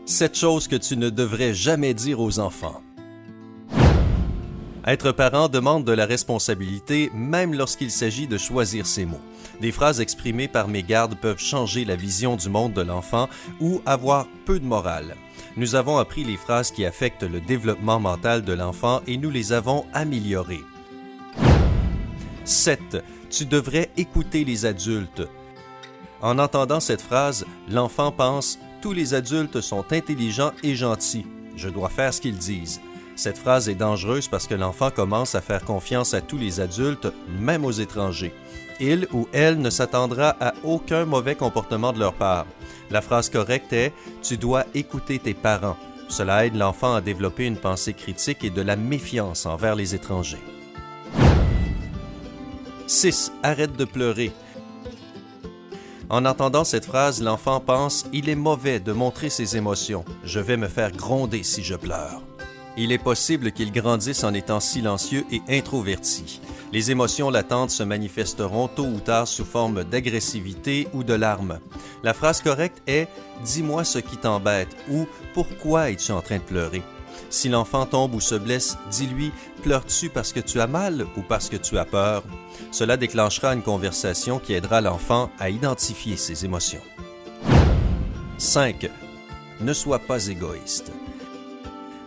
7 choses que tu ne devrais jamais dire aux enfants. Être parent demande de la responsabilité, même lorsqu'il s'agit de choisir ses mots. Des phrases exprimées par mégarde peuvent changer la vision du monde de l'enfant ou avoir peu de morale. Nous avons appris les phrases qui affectent le développement mental de l'enfant et nous les avons améliorées. 7. Tu devrais écouter les adultes. En entendant cette phrase, l'enfant pense « Tous les adultes sont intelligents et gentils. Je dois faire ce qu'ils disent. » Cette phrase est dangereuse parce que l'enfant commence à faire confiance à tous les adultes, même aux étrangers. Il ou elle ne s'attendra à aucun mauvais comportement de leur part. La phrase correcte est « Tu dois écouter tes parents ». Cela aide l'enfant à développer une pensée critique et de la méfiance envers les étrangers. 6. Arrête de pleurer. En entendant cette phrase, l'enfant pense « Il est mauvais de montrer ses émotions. Je vais me faire gronder si je pleure. » Il est possible qu'il grandisse en étant silencieux et introverti. Les émotions latentes se manifesteront tôt ou tard sous forme d'agressivité ou de larmes. La phrase correcte est « Dis-moi ce qui t'embête » ou « Pourquoi es-tu en train de pleurer ?» Si l'enfant tombe ou se blesse, dis-lui « Pleures-tu parce que tu as mal ou parce que tu as peur ?» Cela déclenchera une conversation qui aidera l'enfant à identifier ses émotions. 5. Ne sois pas égoïste.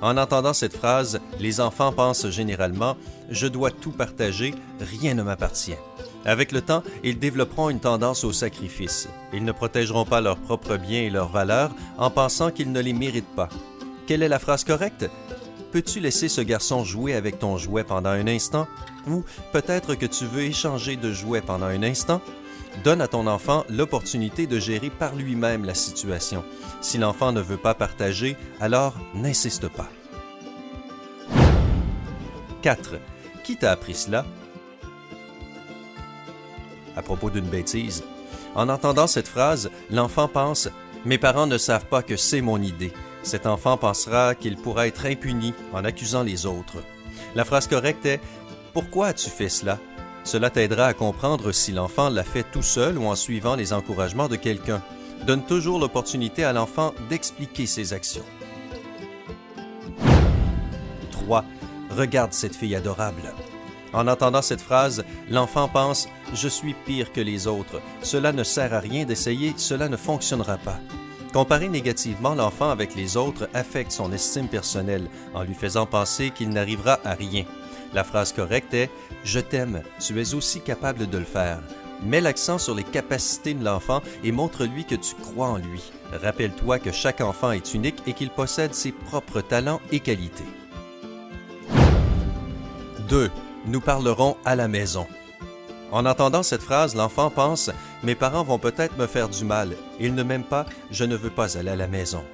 En entendant cette phrase, les enfants pensent généralement « Je dois tout partager, rien ne m'appartient ». Avec le temps, ils développeront une tendance au sacrifice. Ils ne protégeront pas leurs propres biens et leurs valeurs en pensant qu'ils ne les méritent pas. Quelle est la phrase correcte? Peux-tu laisser ce garçon jouer avec ton jouet pendant un instant? Ou peut-être que tu veux échanger de jouets pendant un instant? Donne à ton enfant l'opportunité de gérer par lui-même la situation. Si l'enfant ne veut pas partager, alors n'insiste pas. 4. Qui t'a appris cela? À propos d'une bêtise. En entendant cette phrase, l'enfant pense « Mes parents ne savent pas que c'est mon idée ». Cet enfant pensera qu'il pourra être impuni en accusant les autres. La phrase correcte est « Pourquoi as-tu fait cela ?» Cela t'aidera à comprendre si l'enfant l'a fait tout seul ou en suivant les encouragements de quelqu'un. Donne toujours l'opportunité à l'enfant d'expliquer ses actions. 3. Regarde cette fille adorable. En entendant cette phrase, l'enfant pense « Je suis pire que les autres. Cela ne sert à rien d'essayer, cela ne fonctionnera pas. » Comparer négativement l'enfant avec les autres affecte son estime personnelle en lui faisant penser qu'il n'arrivera à rien. La phrase correcte est « Je t'aime, tu es aussi capable de le faire ». Mets l'accent sur les capacités de l'enfant et montre-lui que tu crois en lui. Rappelle-toi que chaque enfant est unique et qu'il possède ses propres talents et qualités. 2. Nous parlerons à la maison. En entendant cette phrase, l'enfant pense « Mes parents vont peut-être me faire du mal. Ils ne m'aiment pas, je ne veux pas aller à la maison. »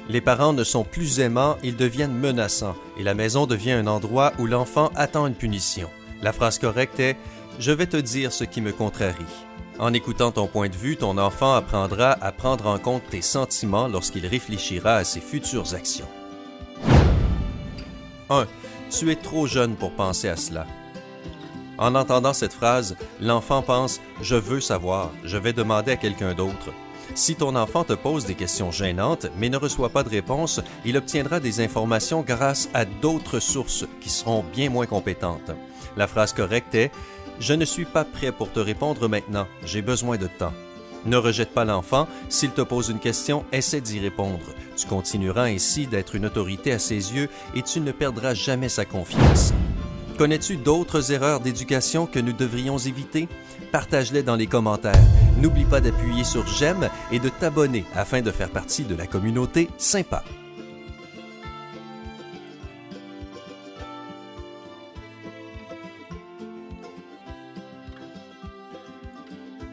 Les parents ne sont plus aimants, ils deviennent menaçants et la maison devient un endroit où l'enfant attend une punition. La phrase correcte est « Je vais te dire ce qui me contrarie. » En écoutant ton point de vue, ton enfant apprendra à prendre en compte tes sentiments lorsqu'il réfléchira à ses futures actions. 1. Tu es trop jeune pour penser à cela. En entendant cette phrase, l'enfant pense « Je veux savoir, je vais demander à quelqu'un d'autre. » Si ton enfant te pose des questions gênantes mais ne reçoit pas de réponse, il obtiendra des informations grâce à d'autres sources qui seront bien moins compétentes. La phrase correcte est « Je ne suis pas prêt pour te répondre maintenant, j'ai besoin de temps. » Ne rejette pas l'enfant, s'il te pose une question, essaie d'y répondre. Tu continueras ainsi d'être une autorité à ses yeux et tu ne perdras jamais sa confiance. Connais-tu d'autres erreurs d'éducation que nous devrions éviter? Partage-les dans les commentaires. N'oublie pas d'appuyer sur « J'aime » et de t'abonner afin de faire partie de la communauté sympa.